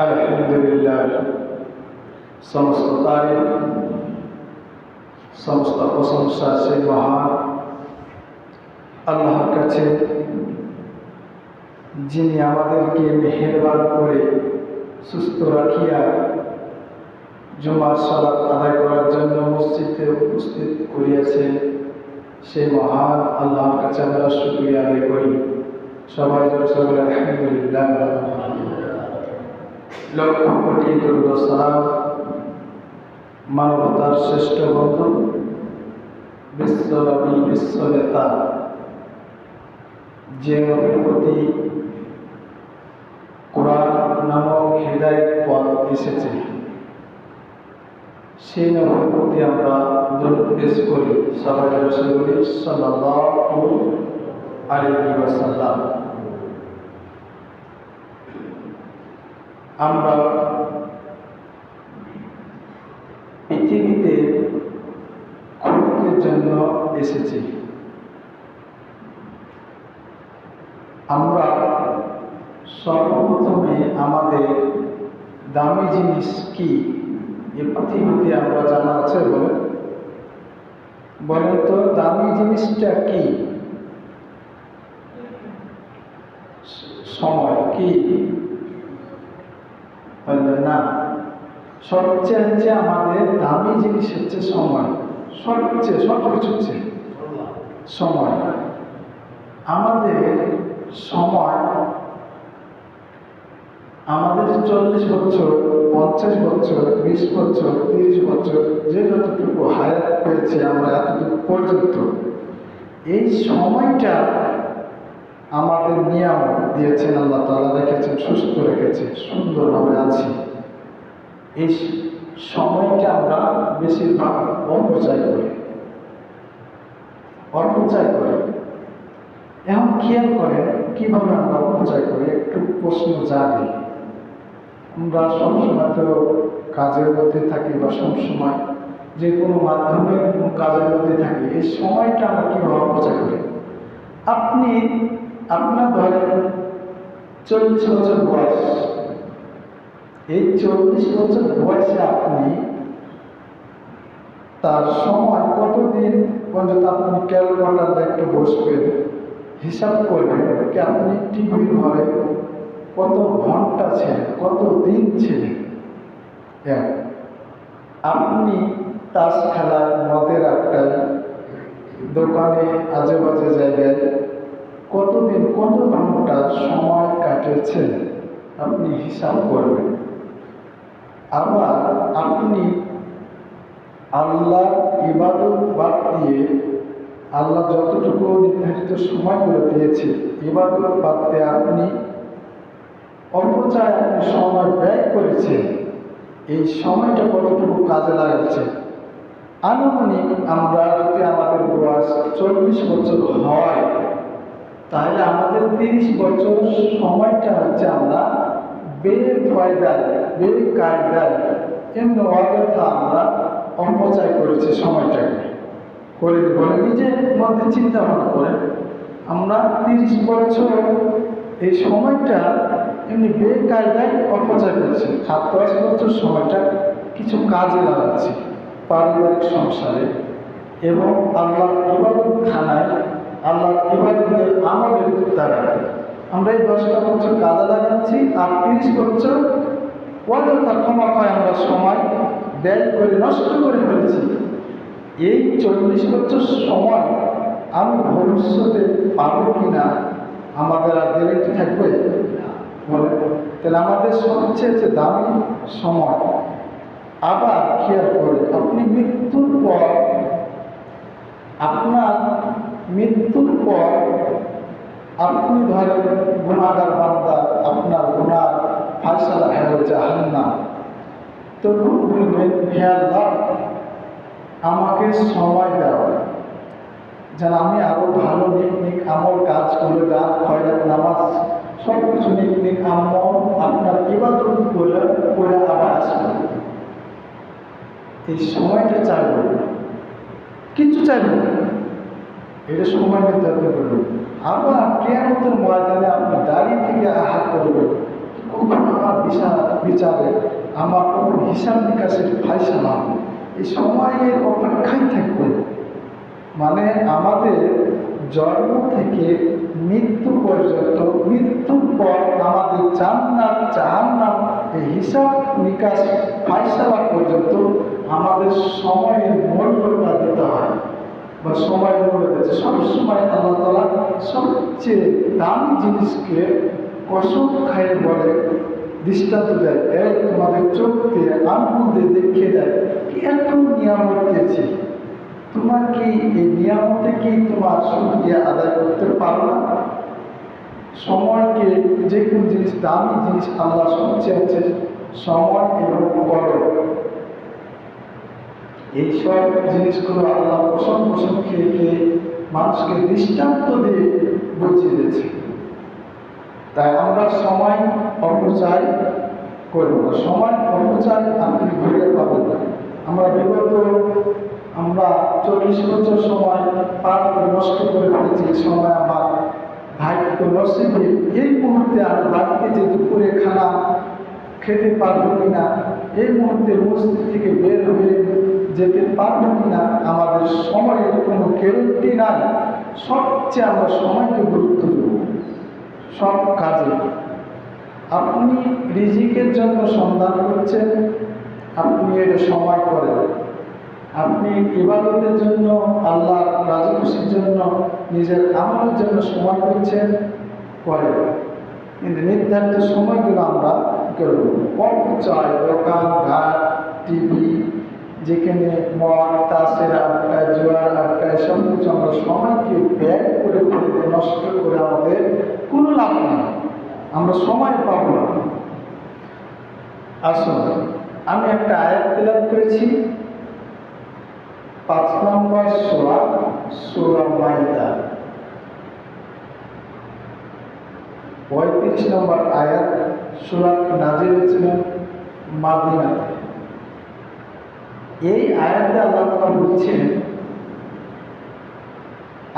আলহামদুলিল্লাহ, সমস্ত তারিফ, সমস্ত প্রশংসা সেই মহান আল্লাহর কাছে, যিনি আমাদেরকে মেহেরবান করে সুস্থ রাখিয়া জুমার সালাত আদায় করার জন্য মসজিদে উপস্থিত করিয়াছেন। সেই মহান আল্লাহর কাছে আমরা শুকরিয়া আদায় করি। সবাই সকলে আলহামদুলিল্লাহ। লক্ষ কোটি দরুদ ও সালাম মানবতার শ্রেষ্ঠ বন্ধু, বিশ্বব্যাপী বিশ্ব নেতা, যে নবীর প্রতি কোরআন নামক হেদায়েত পথ এসেছে, সেই নবীর প্রতি আমরা দরুদ পেশ করি। সবাই রাসূলুল্লাহ সাল্লাল্লাহু আলাইহি ওয়াসাল্লাম। আমরা পৃথিবীতে ক্ষণিকের জন্য এসেছি। আমরা সর্বপ্রথমে আমাদের দামি জিনিস কি এ পৃথিবীতে আমরা জানা আছে? বলেন তো, দামি জিনিসটা কি? সময় কি? না, সবচেয়ে হচ্ছে আমাদের দামি জিনিস হচ্ছে সময়। সবচেয়ে সবকিছু হচ্ছে সময়। আমাদের সময়, আমাদের 40 বছর, 50 বছর, 20 বছর, 30 বছর, যে যতটুকু হায়াত পেয়েছি আমরা এতটুকু পর্যন্ত, এই সময়টা আমাদের নিয়ামত দিয়েছেন আল্লাহ তাআলা। রেখেছেন, সুস্থ রেখেছে, সুন্দরভাবে আছি। এই সময়টা আমরা বেশিরভাগ অপচয় করি। এখন খেয়াল করেন কিভাবে আমরা অপচয় করি। একটু প্রশ্ন জাগে। আমরা সবসময় তো কাজের মধ্যে থাকি, বা সবসময় যে কোনো মাধ্যমে কাজের মধ্যে থাকি। এই সময়টা আমরা কীভাবে অপচয় করি? আপনার ধরেন 40 বছর বয়স। এই 40 বছর বয়সে আপনি তার সময় কতদিন পর্যন্ত আপনি ক্যালকুলেটর একটু বসবেন, হিসাব করবেন কি আপনি টিভির ঘরে কত ঘন্টা ছিলেন, কত দিন ছিলেন। আপনি তাস খেলার, মদের আড্ডায়, দোকানে, আজে বাজে জায়গায় কতদিন, কত ঘন্টা সময় কাটিয়েছেন আপনি হিসাব করবেন। আবার আপনি আল্লাহর ইবাদত বাদ দিয়ে, আল্লাহ যতটুকু নির্ধারিত সময় করে দিয়েছে ইবাদত বাদ দিয়ে আপনি অপচয়, আপনি সময় ব্যয় করেছেন। এই সময়টা কতটুকু কাজে লাগাচ্ছে? আনুমানিক আমরা যদি আমাদের বয়স 40 বছর হয়, তাহলে আমাদের 30 বছর সময়টা হচ্ছে আমরা বেফায়দায়, বেকায়দায়, এমনি অযথা আমরা অপচয় করেছি সময়টাকে। বলে নিজের মধ্যে চিন্তা ভাবনা করে আমরা 30 বছর এই সময়টা এমনি বেকায়দায় অপচয় করছি। আর 10 বছর সময়টা কিছু কাজে লাগাচ্ছি, পারিবারিক সংসারে এবং আল্লাহর ইবাদত খানায়, আল্লাহর ইবাদতের আমলের দ্বারা আমরা এই 10টা বছর কাজে লাগাচ্ছি। আর 30 বছর অযথা ক্ষমায় আমরা সময় ব্যয় করে নষ্ট করে ফেলেছি। এই 40 বছর সময় আমি ভবিষ্যতে পাবো কিনা আমাদের আর গ্যারেন্টি থাকবে? বলে, তাহলে আমাদের সবচেয়ে দামি সময়। আবার খেয়াল করে, আপনি মৃত্যুর পর, আপনার মৃত্যুর পর আপনি ধরেন গুনাহগার বান্দা, আপনার গুনাহ ফায়সালা হয়ে জাহান্নাম। তখন বলবেন, হে আল্লাহ, আমাকে সময় দাও যেন আমি আরো ভালো নিক আমল কাজ করে, দান, খয়রাত, নামাজ সব কিছু নিক আমল আপনার ইবাদত করে আবার আসবো। এই সময়টা চাইব, কিচ্ছু চাইব না, এটা সময় নির্ধারণ করবেন। আবার কিয়ামতের ময়দানে আপনি দাঁড়িয়ে থেকে আহার করবেন, কখন আমার বিচার বিচারে, আমার কোনো হিসাব নিকাশের ফায়সালা হবে। এই সময়ের অপেক্ষায় থাকবে। মানে আমাদের জন্ম থেকে মৃত্যু পর্যন্ত, মৃত্যুর পর আমাদের জান্নাত জাহান্নাম, এই হিসাব নিকাশ ফায়সালা পর্যন্ত আমাদের সময়ের মূল্যটা দিতে হয়, বা সময়ের মূল্য দিচ্ছে। সবসময় আল্লাহ তাআলা সবচেয়ে দামি জিনিসকে কসম খায় বলে, দৃষ্টান্ত দেয়, এই তোমাদের চোখ দিয়ে আঙ্গুল দিয়ে দেখিয়ে দেয় এত নিয়ামত দিয়েছি, তোমার কি এই নিয়ামতে কি তোমার শুকরিয়া আদায় করতে পারো না? সময়কে, যে কোনো জিনিস, দামি জিনিস আল্লাহ সবচেয়ে হচ্ছে সময় এবং বড়। এইসব জিনিসগুলো আল্লাহ পোষণ খেয়ে খেয়ে মানুষকে দৃষ্টান্ত দিয়ে বুঝিয়ে দিয়েছে। তাই আমরা সময় অপচয় করব না। সময় অপচয় আপনি ঘুরে পাবেন না। আমরা 40 বছর সময় পার করে নষ্ট করে ফেলেছি। এই সময় আমার ভাগ্য নসিবে এই মুহূর্তে আমি বাড়িতে যে দুপুরে খানা খেতে পারবো কিনা, এই মুহূর্তে মসজিদ থেকে বের হয়ে যেতে পারবো কিনা, আমাদের সময়ের কোনো গ্যারেন্টি নাই। সবচেয়ে আমরা সময়কে গুরুত্ব দেব সব কাজে। আপনি রিজিকের জন্য সন্ধান করছেন, আপনি এটা সময় করেন। আপনি ইবাদতের জন্য, আল্লাহ রাজি খুশির জন্য, নিজের আমলের জন্য সময় করছেন, করেন। কিন্তু নির্ধারিত সময়গুলো আমরা করব অপচয়, দোকান ঘাট, টিভি, যেখানে মদ, তাসের আড্ডা, জুয়ার আড্ডা, এসব কিছু আমরা সময়কে ব্যয় করে ফেলে, নষ্ট করে আমাদের কোনো লাভ নেই, আমরা সময় পাব না। আসুন, আমি একটা আয়াত তেলাওয়াত করেছি, 5 নম্বর সূরা মাইদা, 35 নম্বর আয়াত। সূরাটি নাযিল হয়েছিল মদিনাতে। এই আয়াতে আল্লাহ তাআলা বলছেন,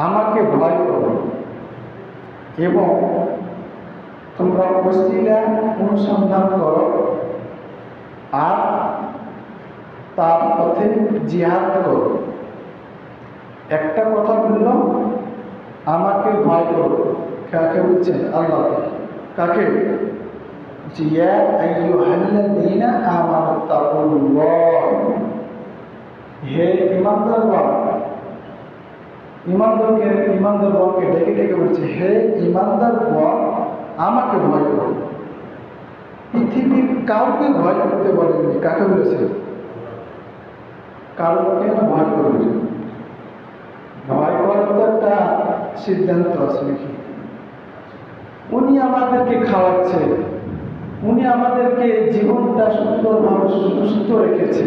আমাকে ভয় করো এবং তোমরা ওসিলা অনুসন্ধান করো আর তার পথে জিহাদ করো। একটা কথা বলল, আমাকে ভয় করো। কাকে বলছেন? আল্লাহ। কাকে? ইয়া আইয়ুহাল্লাযীনা আমানু তাকুল্লাহ, হে ঈমানদারগণ। ঈমানদারগণকে ডেকে ডেকে বলছে, হে ঈমানদারগণ, আমাকে ভয় করো। পৃথিবীর কাউকে ভয় করতে বলেননি। কাকে বলেছে? কারোকে ভয় করবে। ভয় করার তো একটা সিদ্ধান্ত আছে নাকি? উনি আমাদেরকে খাওয়াচ্ছে, উনি আমাদেরকে জীবনটা সুন্দরভাবে সুস্থ রেখেছে,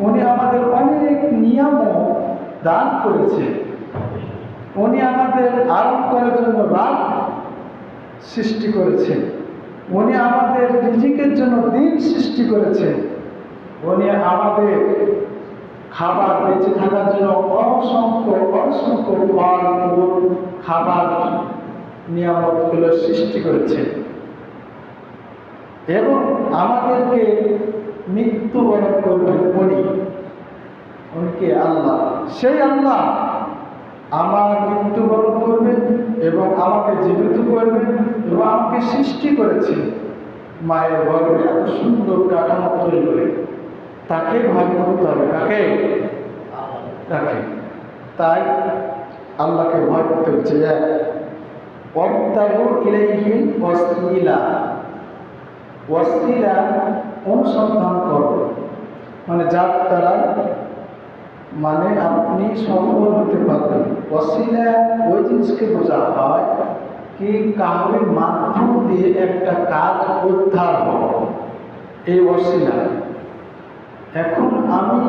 উনি আমাদের অনেক নিয়ামত দান করেছে, উনি আমাদের আরাম করার জন্য রাত সৃষ্টি করেছে, উনি আমাদের রিজিকের জন্য দিন সৃষ্টি করেছে, উনি আমাদের খাবার বেঁচে থাকার জন্য অসংখ্য ফল ফুল খাবার নিয়ামতগুলো সৃষ্টি করেছে এবং আমাদেরকে মৃত্যুবরণ করবেন উনিকে আল্লাহ। সেই আল্লাহ আমার মৃত্যুবরণ করবেন এবং আমাকে জীবিত করবেন এবং আমাকে সৃষ্টি করেছে মায়ের গর্ভে এত সুন্দর কাঠামো তৈরি করে। তাকে ভয় করতে হবে। কাকে? তাকে। তাই আল্লাহকে ভয় করতে হচ্ছে। ওয়াসিলা অনুসন্ধান করো, মানে যার দ্বারা মানে আপনি সফল হতে পারবেন। ওয়াসিলা ওই জিনিসকে বোঝা হয় কি কাউরের মাধ্যম দিয়ে একটা কাজ উদ্ধার হয়, এই ওয়াসিলা। এখন আমি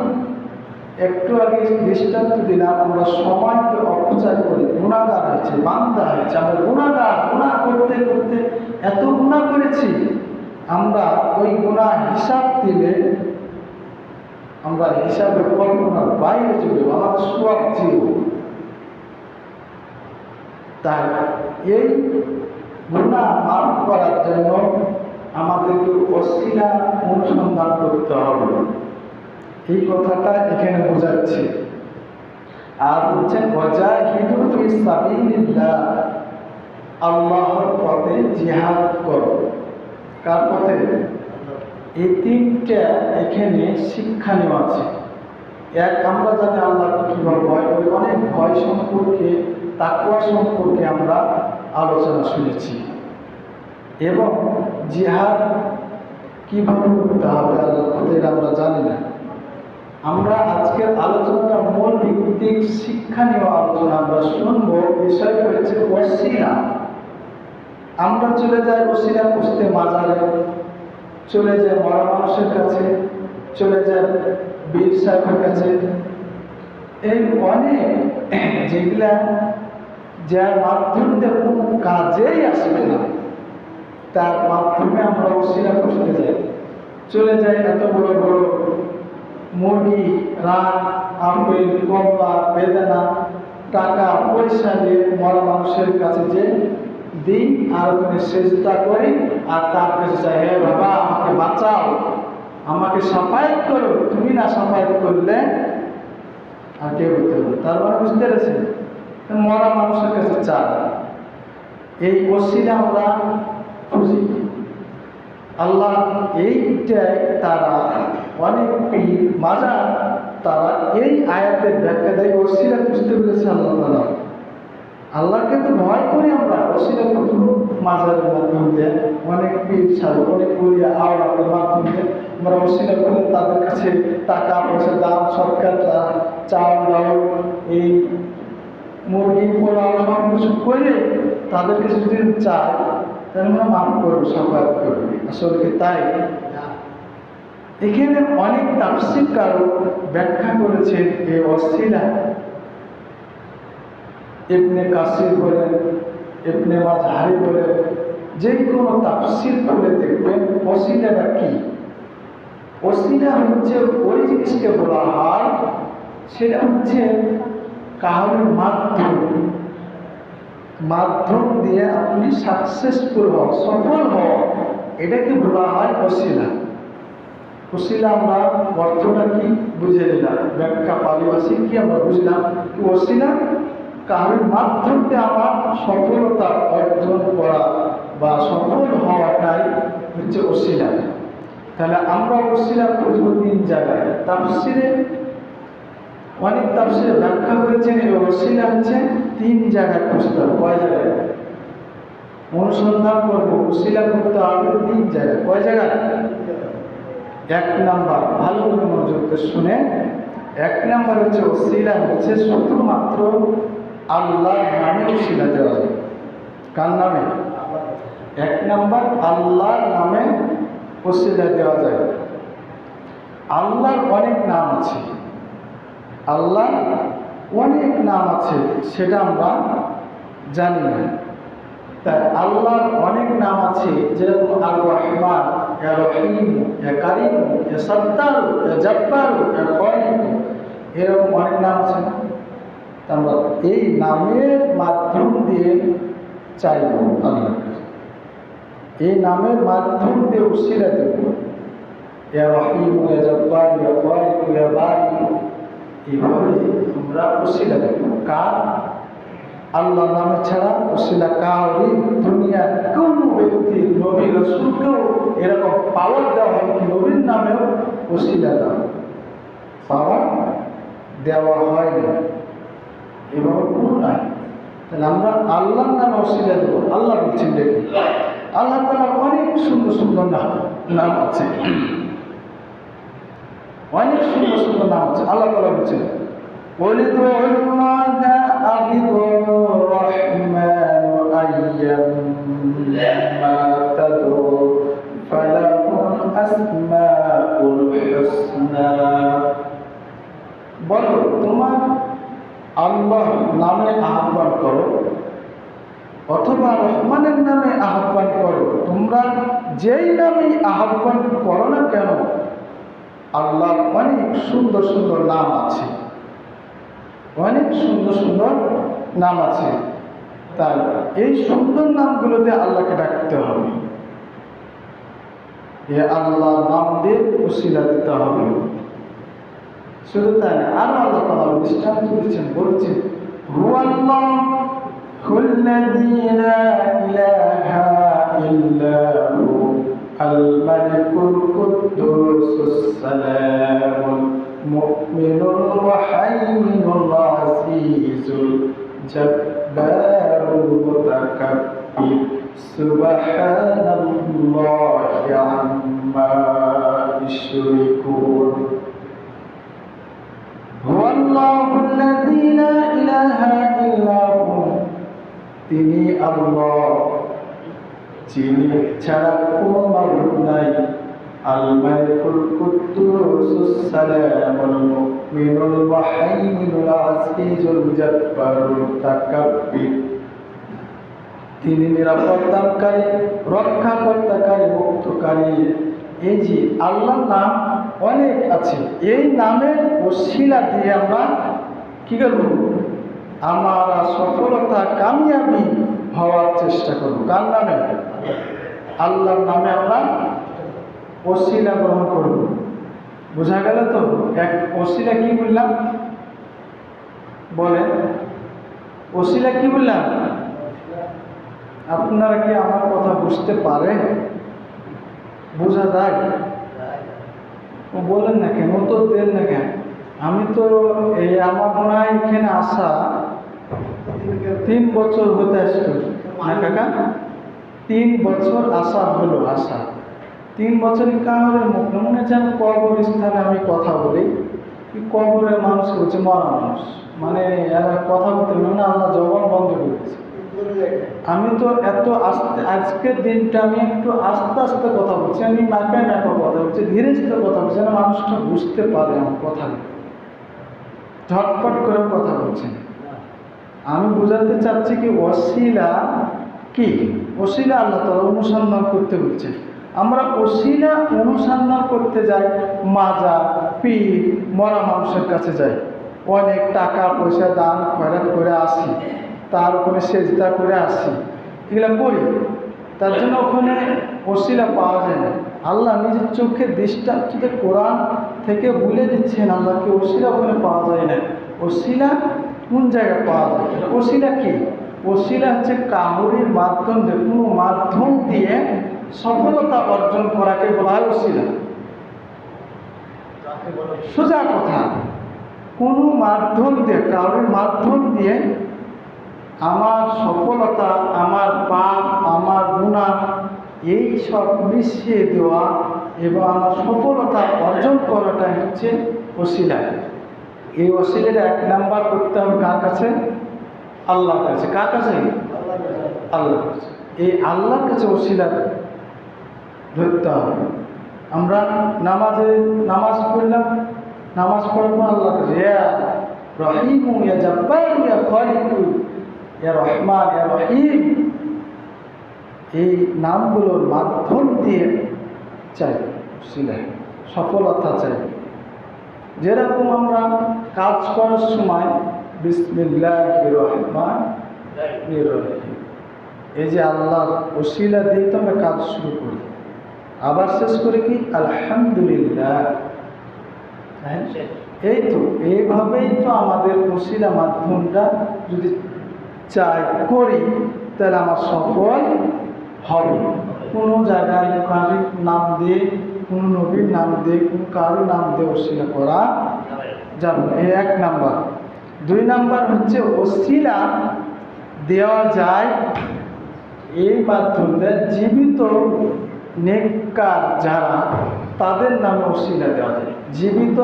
একটু আগে দৃষ্টান্ত দিলাম, আমরা সময়কে অপচয় করি, গুণাগার হয়েছে, বান্দা হয়েছে। আমরা গুণা করতে করতে এত গুণা করেছি, আমরা ওই গুণা হিসাব দিলে আমরা হিসাবে কল্পনার বাইরে চলে যাব, আমার সওয়াব জিরো। তাই এই গুণা মাফ করার জন্য আমাদেরকে ওসিলা অনুসন্ধান করতে হবে, এই কথাটা এখানে বোঝাচ্ছে। আর বলছেন ওয়াজাহিদু ফি সাবিলিল্লাহ, আল্লাহর পথে জিহাদ করো। কার পথে? এই তিনটা এখানে শিক্ষা নেওয়া আছে। এক, আমরা জানি আল্লাহকে কীভাবে ভয় করি, অনেক ভয় সম্পর্কে, তাকওয়া সম্পর্কে আমরা আলোচনা শুনেছি। এবং জিহাদ কীভাবে করতে হবে আল্লাহর পথে আমরা জানি না। আমরা আজকের আলোচনাটা মূল ভিত্তিক শিক্ষা নেওয়া আলোচনা আমরা শুনব। বিষয় হচ্ছে ওসিলা। আমরা চলে যাই ওসিলা খুঁজতে মাজারে, চলে যায় মরা মানুষের কাছে, চলে যায় বীর সাহেবের কাছে। এই অনেক যেগুলা যার মাধ্যমে কোনো কাজেই আসবে না, তার মাধ্যমে আমরা ওসিলা খুঁজতে যাই। চলে যায় এত বড় বড় মুরগি, রান, আপেল, কমলা, বেদানা, টাকা পয়সা দিয়ে মরা মানুষের কাছে যে দিই, আর ওখানে চেষ্টা করি, আর তার কাছে চাই, হে বাবা আমাকে বাঁচাও, আমাকে সাফায়াত করো, তুমি না সাফায়াত করলে আর কে করতে হবে। তার মানে বুঝতে পেরেছেন, মরা মানুষের কাছে চাই। এই ওসিলা আমরা খুঁজি। আল্লাহ এইটাই তারা অনেক পীর মাজার তারা এই আয়াতের ব্যাখ্যা দেয়, ওসিলা বুঝতে পেরেছে আল্লাহ তাআলা। আল্লাহকে তো ভয় করি আমরা, ওসিলা কিন্তু মাজারের মাধ্যম দিয়ে, অনেক পীর সাধু, অনেক বলিয়া আওলাদের মাধ্যম দিয়ে আমরা ওসিলা করে তাদের কাছে টাকা পয়সা, দান সৎকার, চাল ডাল, এই মুরগি পোলাও সব কিছু করে তাদের কাছে যদি চাই, তাহলে আমরা মাফ করবো, সাফায়াত করবো। আসলে কি তাই? এখানে অনেক তাফসীরকারক ব্যাখ্যা করেছেন এই ওসিলা। ইবনে কাসির বলেন, ইবনে মাযহারি বলেন, যে কোনো তাফসীর করে দেখবেন ওসিলাটা কি। ওসিলা হচ্ছে ওই জিনিসকে বলা হয়, সেটা হচ্ছে কারোর মাধ্যম দিয়ে আপনি সাকসেসফুল হন, সফল হন, এটাকে বলা হয় ওসিলা। ওসিলা আমরা অর্থটা কি বুঝে নিলাম, ব্যাখ্যা পারিভাষিক কি আমরা বুঝলাম। ওসিলা কারোর মাধ্যম দিয়ে আমার সফলতা অর্জন করা বা সফল হওয়াটাই হচ্ছে ওসিলা। তাহলে আমরা ওসিলা খুঁজব তিন জায়গায়। তাফসীরে অনেক তাফসীরে ব্যাখ্যা করেছেন এই ওসিলা হচ্ছে তিন জায়গায় খুঁজতে হবে। কয় জায়গায় অনুসন্ধান করবো? ওসিলা করতে হবে তিন জায়গায়। কয় জায়গায়? এক নাম্বার, ভালো করে মনোযোগ দিয়ে শুনে, এক নাম্বার হচ্ছে ওসিলা হচ্ছে শুধুমাত্র আল্লাহর নামে ওসিলা দেওয়া যায়। কার নামে? এক নাম্বার আল্লাহর নামে ওসিলা দেওয়া যায়। আল্লাহর অনেক নাম আছে, আল্লাহ অনেক নাম আছে, সেটা আমরা জানি না। তাই আল্লাহর অনেক নাম আছে, যেরকম আর রহমান, ইয়া রহিম, ইয়া কারিম, ইয়া সত্তার, ইয়া জব্বার, ইয়া খালিক, এরকম অনেক নাম আছে না? আমরা এই নামের মাধ্যম দিয়ে চাইব আল্লাহ, এই নামের মাধ্যম দিয়ে ওসিলা দেব। ইয়া রহিম, ইয়া জব্বার, ইয়া খালিক, ইয়া বারি, এইভাবে আমরা ওসিলা দেব। কার? আল্লাহ নামে ছাড়া ওসিলা কাউরি দুনিয়ার কোনো ব্যক্তি, নবী রাসূলকেও এরকম পাওয়ার দেওয়া হয় কি নবীর নামেও ওসিলা দেওয়া পাওয়ার দেওয়া হয় না, এভাবে কোনো নাই। তাহলে আমরা আল্লাহর নামে ওসিলা দেবো। আল্লাহ বলছেন দেখি, আল্লাহ তাআলার অনেক সুন্দর সুন্দর নাম আছে, অনেক সুন্দর সুন্দর নাম আছে। আল্লাহ তাআলা বলছেন বলো তোমার আল্লাহ নামে আহ্বান করো অথবা রহমানের নামে আহ্বান করো, তোমরা যেই নামে আহ্বান করো না কেন, আল্লাহর অনেক সুন্দর সুন্দর নাম আছে, অনেক সুন্দর সুন্দর নাম আছে। তাই এই সুন্দর নামগুলোতে আল্লাহকে ডাকতে হবে। এ আল্লাহর নাম দিয়ে ওসিলা দিতে হবে। শুধু তাই না, আরো আল্লাহ তাআলা দৃষ্টান্ত দিচ্ছেন, বলছেন হুয়াল্লাহুল্লাযী লা ইলাহা ইল্লা হু আল মালিকুল কুদ্দুসুস সালামুল মুমিনুল মুহাইমিনুল আজিজুল জাব্বারুল মুতাকাব্বির সুবহানাল্লাহি আম্মা ইউশরিকুন। হুয়াল্লাহুল্লাযী লা ইলাহা ইল্লা হু, তিনি আল্লাহ, যিনি ছাড়া কোনো মাবুদ নাই। আল মালিকুল কুদ্দুসুস সালামুল মুমিনুল মুহাইমিনুল আজিজুল জাব্বারুল মুতাকাব্বির, তিনি নিরাপত্তাকারী, রক্ষাকর্তাকারী, মুক্তকারী। এই যে আল্লাহর নাম অনেক আছে, এই নামের ওসিলা দিয়ে আমরা কি করব? আমরা সফলতা, কামিয়াবি হওয়ার চেষ্টা করব। কার নামে? আল্লাহর নামে আমরা ওসিলা গ্রহণ করব। বোঝা গেল তো? এক ওসিলা কি বললাম? বলেন, ওসিলা কি বললাম? আপনারা কি আমার কথা বুঝতে পারেন? বোঝা যায়? বলেন না কেন, তো দেন না কেন? আমি তো এই আমার মনে হয় এখানে আসা 3 বছর হতে আসতো না কাকা, 3 বছর আসা হলো। আসা 3 বছরই কাহরের মুখ মনে হচ্ছে আমি কবরস্থানে আমি কথা বলি, কবরের মানুষ হচ্ছে মরা মানুষ, মানে এরা কথা বলতে মানে আল্লাহ জবান বন্ধ করেছে। আমি তো এত আস্তে, আজকের দিনটা আমি একটু আস্তে আস্তে কথা বলছি, আমি মাপে মাপা কথা বলছি, ধীরে ধীরে কথা বলছি, যেন মানুষটা বুঝতে পারে আমার কথা, ঝটপট করে কথা বলছেন। আমি বোঝাতে চাচ্ছি কি ওসিলা কি? ওসিলা আল্লাহ তাআলা অনুসন্ধান করতে বলছে। আমরা ওসিলা অনুসন্ধান করতে যাই, মাজার, পীর, মরা মানুষের কাছে যাই, অনেক টাকা পয়সা দান খয়রাত করে আসি, তার উপরে সেজদা করে আসি, এগুলো করি। তার জন্য ওখানে ওসিলা পাওয়া যায় না। আল্লাহ নিজের চোখে দৃষ্টান্তে কোরআন থেকে বলে দিচ্ছেন আল্লাহকে ওসিলা ওখানে পাওয়া যায় না। ওসিলা কোন জায়গায় পাওয়া যায়? ওসিলা কি? ওসিলা হচ্ছে কামড়ির মাধ্যম দিয়ে, কোনো মাধ্যম দিয়ে সফলতা অর্জন করাকে বলা হয় ওসিলা। সোজা কথা, কোনো মাধ্যম দিয়ে, কারোর মাধ্যম দিয়ে আমার সফলতা, আমার পাপ, আমার গুনাহ এই সব মিশিয়ে দেওয়া এবং আমার সফলতা অর্জন করাটা হচ্ছে ওসিলা। এই ওসিলাটা 1 নাম্বার করতে হবে কার কাছে? আল্লাহর কাছে। কার কাছে? আল্লাহর কাছে। এই আল্লাহর কাছে ওসিলা ধরতে হবে। আমরা নামাজ পড়লাম, নামাজ পড়বো আল্লাহর কাছে, ইয়া রহিম ইয়া জাব্বার ইয়া খালিক ইয়া রহমান ইয়া রহিম, এই নামগুলোর মাধ্যম দিয়ে চাই ওসিলা, সফলতা চাই। যেরকম আমরা কাজ করার সময় বিসমিল্লাহির রহমানির রহিম, এই যে আল্লাহর ওসিলা দিয়ে তো আমরা কাজ শুরু করি, আবার শেষ করে কি আলহামদুলিল্লাহ। এই তো এইভাবেই তো আমাদের ওসিলা মাধ্যমটা যদি চাই করি তাহলে আমার সফল হবে। কোনো জায়গায় কারোর নাম দিয়ে, কোনো নবীর নাম দিয়ে, কোনো কারোর নাম দিয়ে ওসিলা করা যাবে। এই 1 নাম্বার। 2 নাম্বার হচ্ছে ওসিলা দেওয়া যায় এই মাধ্যমে জীবিত নেককার যারা, তাদের নামে ওসিলা দেওয়া যায়। জীবিত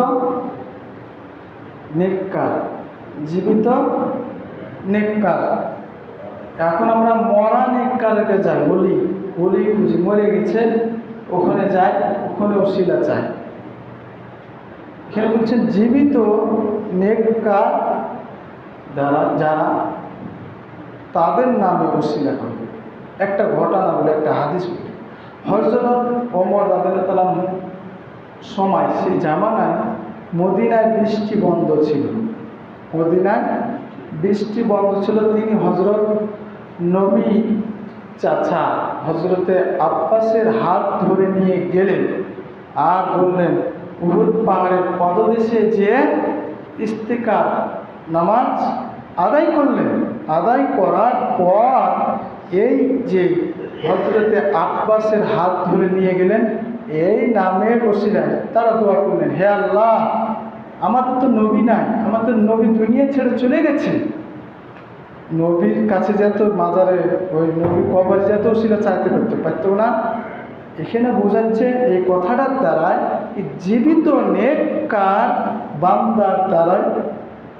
নেককার, জীবিত নেককার। এখন আমরা মরা নেককারকে যাই, বলি খুঁজি, মরে গেছে, ওখানে যাই, ওখানে ওসিলা চাই। এখানে বলছেন জীবিত নেককার যারা, তাদের নামে ওসিলা করবে। একটা ঘটনা বলে, একটা হাদিস বলে, হযরত ওমর রাদিয়াল্লাহু আনহু সময়, সেই জামানায় মদিনায় বৃষ্টি বন্ধ ছিল। মদিনায় বৃষ্টি বন্ধ ছিল। তিনি হযরত নবী চাচা হযরতে আব্বাসের হাত ধরে নিয়ে গেলেন আর বললেন, উহুদ পাহাড়ের পদদেশে যে ইস্তেকার নামাজ আদায় করলেন। আদায় করার পর এই যে হযরতে আব্বাসের হাত ধরে নিয়ে গেলেন, এই নামের ওসিলায় তারা দোয়া করলেন, হে আল্লাহ, আমাদের তো নবী নাই, আমাদের নবী দুনিয়া ছেড়ে চলে গেছে। নবীর কাছে যেত, মাজারে ওই নবী কবরে যেত, ওসিলা চাইতে পারতো না। এখানে বোঝাচ্ছে এই কথাটার দ্বারাই জীবিত নেককার বান্দার দ্বারাই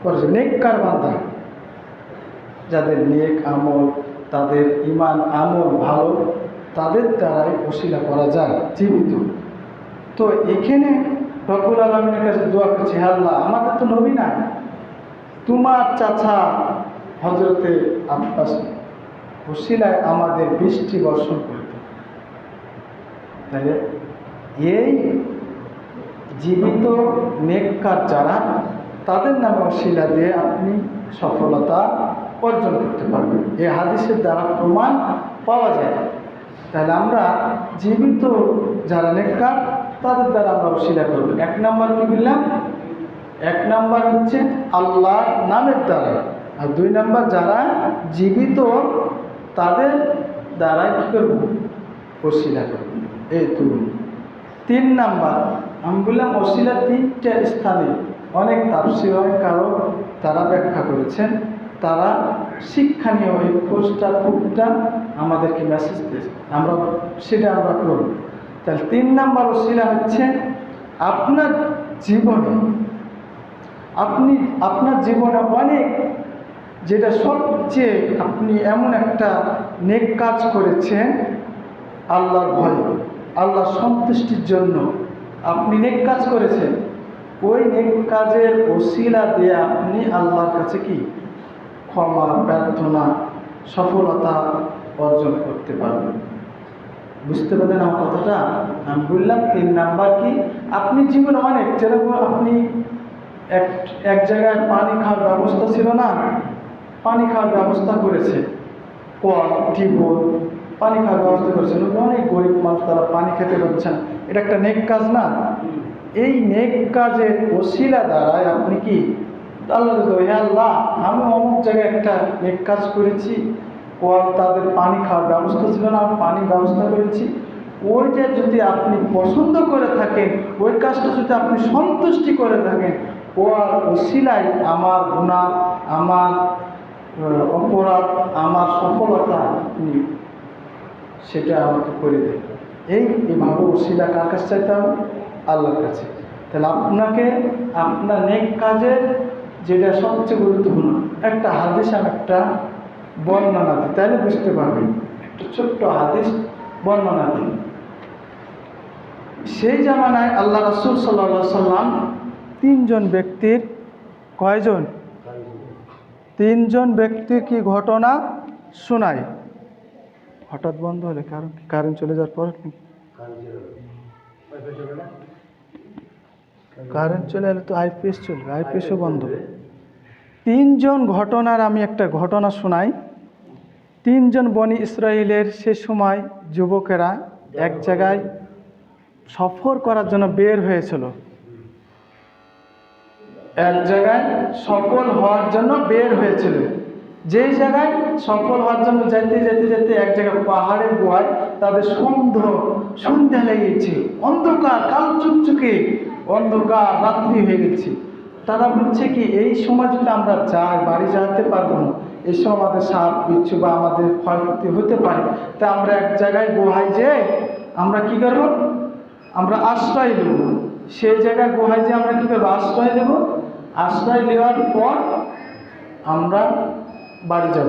করেছে। নেককার বান্দা যাদের নেক আমল, তাদের ঈমান আমল ভালো, তাদের দ্বারাই ওসিলা করা যায় জীবিত। তো এখানে রব্বুল আলামিনের কাছে দোয়া করছে, হে আল্লাহ, আমাদের তো নবী নাই, তোমার চাচা হযরতে আব্বাস ওসিলায় আমাদের বৃষ্টি বর্ষণ করে দাও। তাহলে এই জীবিত নেককার যারা, তাদের নামে ওসিলা দিয়ে আপনি সফলতা অর্জন করতে পারবেন। এই হাদিসের দ্বারা প্রমাণ পাওয়া যায়। তাহলে আমরা জীবিত যারা নেককার, তাদের দ্বারা আমরা ওসিলা করব। এক নম্বর কি বললাম? এক নম্বর হচ্ছে আল্লাহর নামের দ্বারা, আর দুই নম্বর যারা জীবিত, তাদের দ্বারা কী করব? ওসিলা করব। এই দুই। তিন নাম্বার আমি বললাম ওসিলা তিনটা স্থানে। অনেক তাফসীর, অনেক কারক তারা ব্যাখ্যা করেছেন, তারা শিক্ষণীয় এই পোস্টটা আমাদেরকে মেসেজ দিয়েছে, সেটা আমরা করব। তাহলে তিন নাম্বার ওসিলা হচ্ছে আপনার জীবনে, আপনার জীবনে অনেক, যেটা সবচেয়ে আপনি এমন একটা নেক কাজ করেছেন আল্লাহর ভয়ে, আল্লাহর সন্তুষ্টির জন্য আপনি নেক কাজ করেছেন, ওই নেক কাজের ওসিলা দিয়ে আপনি আল্লাহর কাছে কি ক্ষমা, প্রার্থনা, সফলতা অর্জন করতে পারবেন। বুঝতে পারলেন আমার কথাটা? আমি বললাম তিন নাম্বার কি, আপনি জীবনে অনেক, যেরকম আপনি এক জায়গায় পানি খাওয়ার ব্যবস্থা ছিল না, পানি খাওয়ার ব্যবস্থা করেছে, কল, টিউবওয়েল, পানি খাওয়ার ব্যবস্থা করেছেন। অনেক গরিব মানুষ, তারা পানি খেতে পারছেন, এটা একটা নেক কাজ না? এই নেক কাজের ওসিলা দ্বারাই আপনি কি আল্লাহ, হে আল্লাহ, আমি অমুক জায়গায় একটা নেক কাজ করেছি, কল, তাদের পানি খাওয়ার ব্যবস্থা ছিল না, আমি পানির ব্যবস্থা করেছি। ওইটা যদি আপনি পছন্দ করে থাকেন, ওই কাজটা যদি আপনি সন্তুষ্টি করে থাকেন, ওর ওসিলায় আমার গুনাহ, আমার অপরাধ, আমার সফলতা আপনি সেটা আমাকে করে দেন। এইভাবে ওসিলা কার কাছে চাইতে হবে? আল্লাহর কাছে। তাহলে আপনাকে আপনার নেক কাজের যেটা সবচেয়ে গুরুত্বপূর্ণ, একটা হাদিস আমি একটা বর্ণনা দিই, তাহলে বুঝতে পারবেন। একটা ছোট্ট হাদিস বর্ণনা দিই। সেই জামানায় আল্লাহ রাসূল সাল্লাল্লাহু আলাইহি সাল্লাম তিনজন ব্যক্তির, কয়জন? তিনজন ব্যক্তির কি ঘটনা শোনায়। হঠাৎ বন্ধ হলে কারেন্ট চলে যাওয়ার পর কারেন্ট চলে এলে তো আইপিএস চলবে, আইপিএসও বন্ধ। তিনজন ঘটনার আমি একটা ঘটনা শোনাই। তিনজন বনি ইসরাইলের সে সময় যুবকেরা এক জায়গায় সফর করার জন্য বের হয়েছিল, এক জায়গায় সফল হওয়ার জন্য বের হয়েছিল। যেই জায়গায় সফল হওয়ার জন্য যেতে যেতে যেতে এক জায়গায় পাহাড়ের গুহায় তাদের সন্ধ্যা লেগেছে, অন্ধকার, কাল চুকচুকে অন্ধকার, রাত্রি হয়ে গেছে। তারা বলছে কি, এই সময় যদি আমরা যাই, বাড়ি যেতে পারবো না, এই সময় আমাদের সাপ বিচ্ছু বা আমাদের ক্ষয়ক্ষতি হতে পারে, তা আমরা এক জায়গায় গুহায় যেয়ে আমরা কি করবো? আমরা আশ্রয় দেব। সেই জায়গায় গুহায় যে আমরা কি করবো? আশ্রয় দেব। আশ্রয় নেওয়ার পর আমরা বাড়ি যাব।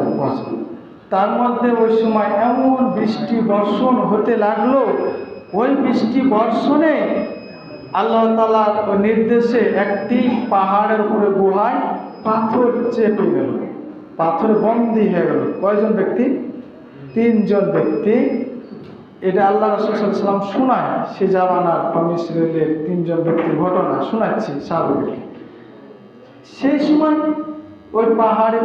তার মধ্যে ওই সময় এমন বৃষ্টি বর্ষণ হতে লাগলো, ওই বৃষ্টি বর্ষণে আল্লাহ তাআলার নির্দেশে একটি পাহাড়ের উপরে গুহায় পাথর চেপে গেল, পাথরে বন্দী হয়ে গেল। কয়জন ব্যক্তি? তিনজন ব্যক্তি। এটা আল্লাহ রাসূল সাল্লাল্লাহু আলাইহি ওয়াসাল্লাম শোনায়, সে জামানার বনী ইসরাইলের তিনজন ব্যক্তির ঘটনা শোনাচ্ছি সাহাবীদেরকে। সেই সময় ওই পাহাড়ে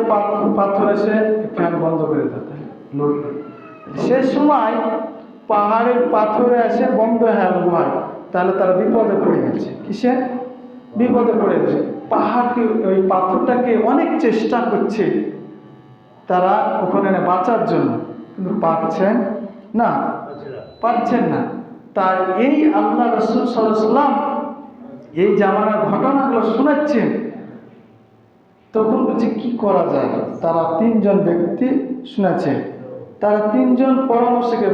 পাথর এসে ফ্যান বন্ধ করে দিতে, সে সময় পাহাড়ের পাথরে এসে বন্ধ হয়ে গেল গুহায়, তাহলে তারা বিপদে পড়ে গেছে। কিসে বিপদে পড়ে গেছে? পাহাড়কে, ওই পাথরটাকে অনেক চেষ্টা করছে তারা ওখানে বাঁচার জন্য, কিন্তু পারছেন না। তাই এই আল্লাহ রাসূল সাল্লাল্লাহু আলাইহি ওয়াসাল্লাম এই জামানার ঘটনাগুলো শোনাচ্ছেন, তখন বলছে কি করা যায়। তারা তিনজন ব্যক্তি শুনেছে, তারা তিনজন পরামর্শকে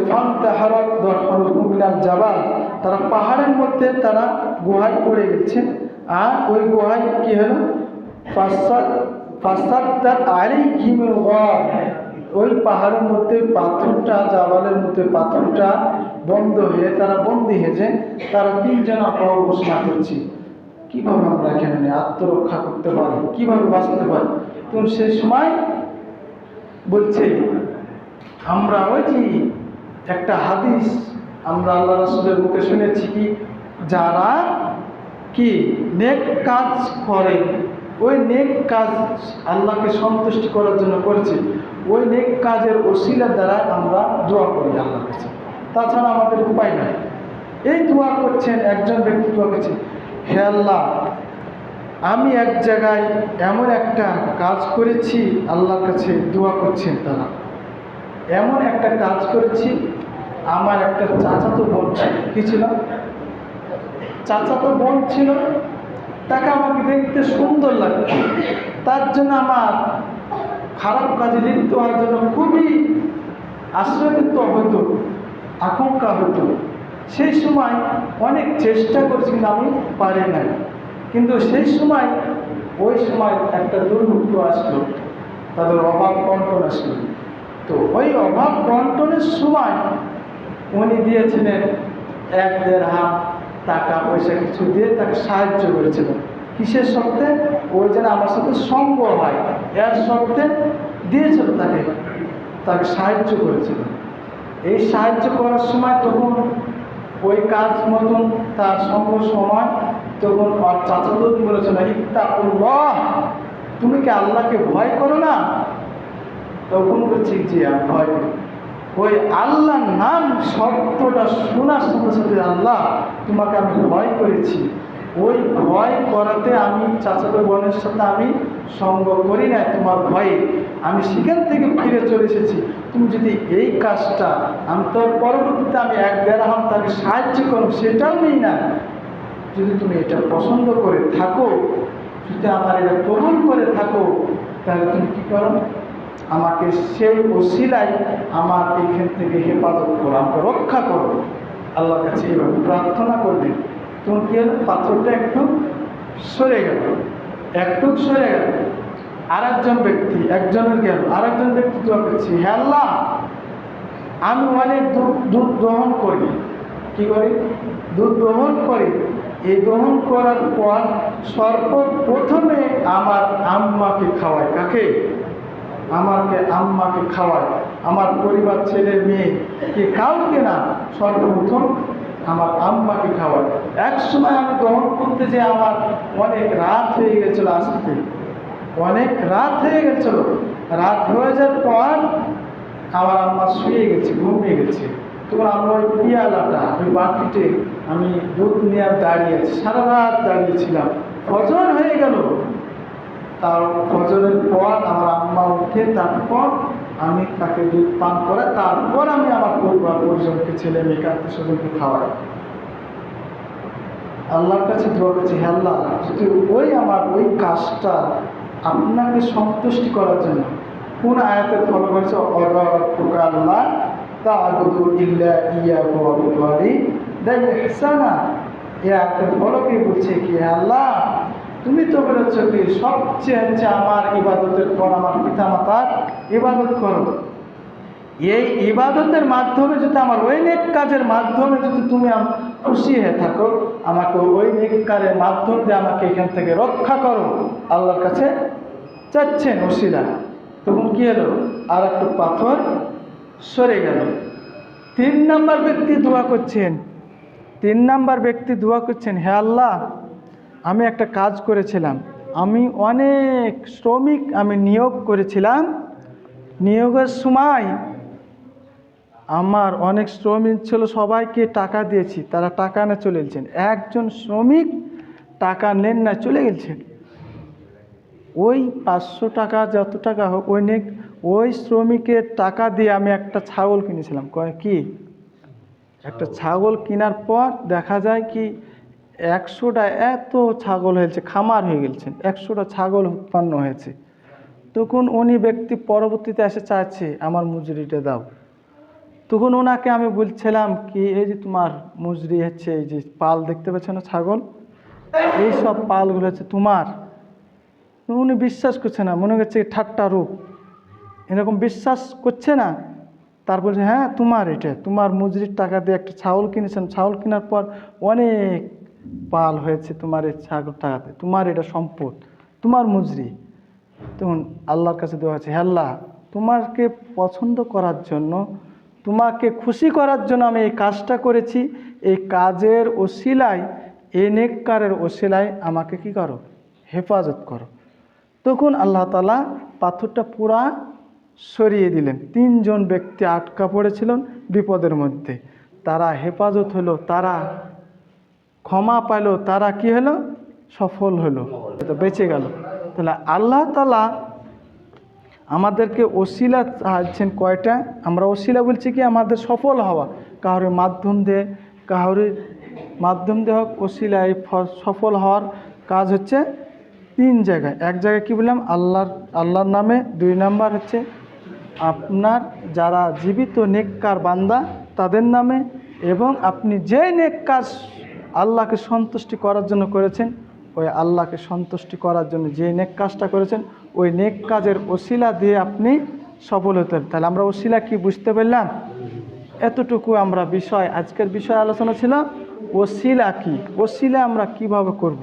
জাবাল, তারা পাহাড়ের মধ্যে তারা গুহায় পড়ে গেছে। আর ওই গুহায় কি হলো, ওই পাহাড়ের মধ্যে পাথরটা, জাবালের মধ্যে পাথরটা বন্ধ হয়ে তারা বন্দী হয়েছে। তারা তিনজন আল্লাহ ঘোষণা করছি কিভাবে আমরা এখানে আত্মরক্ষা করতে পারি, কিভাবে বাঁচতে পারি। তো সেই সময় বলছে, আমরা ওই যে একটা হাদিস আমরা আল্লাহ রাসূলের মুখে শুনেছি, কি যারা কি নেক কাজ করে, ওই নেক কাজ আল্লাহকে সন্তুষ্ট করার জন্য করেছি, ওই নেক কাজের ওসিলার দ্বারা আমরা দোয়া করি আল্লাহর কাছে, তাছাড়া আমাদের উপায় নাই। এই দোয়া করছেন, একজন ব্যক্তি দোয়া করছে, হে আল্লাহ, আমি এক জায়গায় এমন একটা কাজ করেছি, আল্লাহর কাছে দোয়া করছেন তারা, এমন একটা কাজ করেছি, আমার একটা চাচাতো বোন ছিল, কি ছিল, চাচাতো বোন ছিল, তাকে আমাকে দেখতে সুন্দর লাগতো, তার জন্য আমার খারাপ কাজে লিপ্ত হওয়ার জন্য খুবই আশ্রয়িত হতো, আকাঙ্ক্ষা হতো। সেই সময় অনেক চেষ্টা করছি, কিন্তু আমি পারি নাই। কিন্তু সেই সময়, ওই সময় একটা দুর্ভিক্ষ আসলো, তাদের অভাব বন্টন আসলো। তো ওই অভাব বন্টনের সময় উনি দিয়েছিলেন 1-1.5 হাত টাকা পয়সা কিছু দিয়ে তাকে সাহায্য করেছিলেন। কিসের শর্তে? ওই যেন আমার সাথে সঙ্গ হয়, এর শর্তে দিয়েছিল, তাকে সাহায্য করেছিল। এই সাহায্য করার সময় তখন ওই কাজ মতন তার সঙ্গ সময়, তখন আর চাচাতো বলেছিল, ইত্তাকুল্লাহ, তুমি কি আল্লাহকে ভয় করো না? তখন বলছি যে আমি ভয় করি। ওই আল্লাহর নাম শব্দটা শোনার সাথে সাথে, আল্লাহ তোমাকে আমি ভয় করেছি, ওই ভয় করাতে আমি চাচাতো বোনের সাথে আমি সঙ্গ করি না, তোমার ভয়ে আমি সেখান থেকে ফিরে চলে এসেছি। তুমি যদি এই কাজটা, আমি তোর পরবর্তীতে আমি 1-1.5 হাত তাকে সাহায্য করো, সেটাও নেই না, যদি তুমি এটা পছন্দ করে থাকো, যদি আমার এটা কবুল করে থাকো, তাহলে তুমি কী করো, আমাকে সেই ওসিলায় আমার এইখান থেকে হেফাজত করো, আমাকে রক্ষা করো। আল্লাহর কাছে এইভাবে প্রার্থনা করবেন। তখন কি হলো, পাথরটা একটু সরে গেল। আরেকজন ব্যক্তি, একজনের গেল, আরেকজন ব্যক্তি দোয়া করছি, হে আল্লাহ, আমি অনেক দুধ গ্রহণ করি, কি করি, দুধ গ্রহণ করি। এই গ্রহণ করার পর সর্বপ্রথমে আমার আম্মাকে খাওয়াই। কাকে? আম্মাকে খাওয়াই। আমার পরিবার, ছেলে মেয়ে কি কাউকে না, সর্বপ্রথম আমার আম্মাকে খাওয়াই। এক সময় আমি গ্রহণ করতে যে আমার অনেক রাত হয়ে গেছিল, আসতে অনেক রাত হয়ে গেছিল। রাত হয়ে যাওয়ার পর আমার আম্মা শুয়ে গেছে, ঘুমিয়ে গেছে। তখন আমরা ওই পিয়ালাটা, ওই বাটিতে আমি দুধ নিয়ে দাঁড়িয়ে আছি, সারা রাত দাঁড়িয়েছিলাম। ফজর হয়ে গেল, তার ফজরের পর আমার আম্মা উঠে, তারপর আমি তাকে দুধ পান করে, তারপর আমি আমার পরিবার পরিজনকে, ছেলে মেয়েকে, আত্মীয় স্বজনকে খাওয়াই। আল্লাহর কাছে দোয়া করছি, হে আল্লাহ, যদি ওই আমার ওই কাজটা আপনাকে সন্তুষ্টি করার জন্য, কোন আয়াতের ফলো করেছে, আল্লাহ তা'বুদু ইল্লা ইয়াহু ওয়া বিল ওয়ালিদাইনি ইহসানা, এই আয়াতের ফলো কি বলছে, কি আল্লাহ, তুমি তো বলেছ কি সবচেয়ে হচ্ছে আমার ইবাদতের পর আমার পিতামাতার ইবাদত করো। এই ইবাদতের মাধ্যমে যদি, আমার ওই নেক কাজের মাধ্যমে যদি তুমি খুশি হয়ে থাকো, আমাকে ওই নেক কাজের মাধ্যম দিয়ে আমাকে এখান থেকে রক্ষা করো। আল্লাহর কাছে চাচ্ছেন ওসিলা। তখন কি হলো, আর একটু পাথর সরে গেল। 3 নম্বর ব্যক্তি দোয়া করছেন, হে আল্লাহ, আমি একটা কাজ করেছিলাম, আমি অনেক শ্রমিক আমি নিয়োগ করেছিলাম, নিয়োগের সময় আমার অনেক শ্রমিক ছিল, সবাইকে টাকা দিয়েছি, তারা টাকা না চলে গেছেন। একজন শ্রমিক টাকা নেন না, চলে গেছেন। ওই 500 টাকা যত টাকা হোক ওই শ্রমিকের টাকা দিয়ে আমি একটা ছাগল কিনেছিলাম। কয় কি, একটা ছাগল কেনার পর দেখা যায় কি 100টা এত ছাগল হয়েছে, খামার হয়ে গেছে, 100টা ছাগল উৎপন্ন হয়েছে। তখন উনি ব্যক্তি পরবর্তীতে এসে চাইছে আমার মজুরিটা দাও। তখন ওনাকে আমি বলছিলাম কি, এই যে তোমার মজুরি হচ্ছে, এই যে পাল দেখতে পাচ্ছ না ছাগল, এই সব পালগুলো হচ্ছে তোমার। উনি বিশ্বাস করছে না, মনে করছে ঠাট্টা রূপ, এরকম বিশ্বাস করছে না। তারপর হ্যাঁ তোমার, এটা তোমার মজুরির টাকা দিয়ে একটা ছাগল কিনেছেন, ছাগল কেনার পর অনেক পাল হয়েছে তোমার এই ছাগল টাকাতে, তোমার এটা সম্পদ, তোমার মজুরি। তখন আল্লাহর কাছে দোয়া আছে, হে আল্লাহ, তোমাকে পছন্দ করার জন্য, তোমাকে খুশি করার জন্য আমি এই কাজটা করেছি। এই কাজের ওসিলায়, এই নেককারের ওসিলায় আমাকে কি করো, হেফাজত করো। তখন আল্লাহ তাআলা পাথরটা পুরা সরিয়ে দিলেন। 3 জন ব্যক্তি আটকা পড়েছিলেন বিপদের মধ্যে, তারা হেফাজত হলো, তারা ক্ষমা পাইল, তারা কি হলো, সফল হলো, তো বেঁচে গেল। তাহলে আল্লাহ তাআলা আমাদেরকে ওসিলা চাইছেন কয়টা? আমরা ওসিলা বলছি কি আমাদের সফল হওয়া, কারোর মাধ্যম দিয়ে হোক, ওসিলায় সফল হওয়ার কাজ হচ্ছে 3 জায়গায়। এক জায়গায় কি বললাম, আল্লাহর নামে। 2 নাম্বার হচ্ছে আপনার যারা জীবিত নেককার বান্দা তাদের নামে, এবং আপনি যে নেক কাজ আল্লাহকে সন্তুষ্টি করার জন্য করেছেন, ওই আল্লাহকে সন্তুষ্টি করার জন্য যে নেক কাজটা করেছেন, ওই নেক কাজের ওসিলা দিয়ে আপনি সফল হতে হবে। তাহলে আমরা ওসিলা কি বুঝতে পারলাম? এতটুকু আমরা আজকের বিষয় আলোচনা ছিল ওসিলা কি, ওসিলা আমরা কিভাবে করব,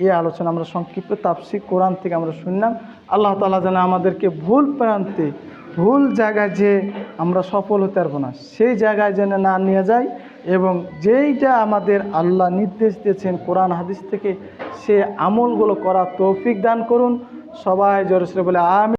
এই আলোচনা আমরা সংক্ষিপ্ত তাফসীর কোরআন থেকে আমরা শুনলাম। আল্লাহ তাআলা যেন আমাদেরকে ভুল জায়গায় যে আমরা সফল হতে পারবো না, সেই জায়গায় যেন না নিয়ে যায়, এবং যেইটা আমাদের আল্লাহ নির্দেশ দিয়েছেন কোরআন হাদিস থেকে, সে আমলগুলো করার তৌফিক দান করুন। সবাই জোরে সোরে বলে আমিন।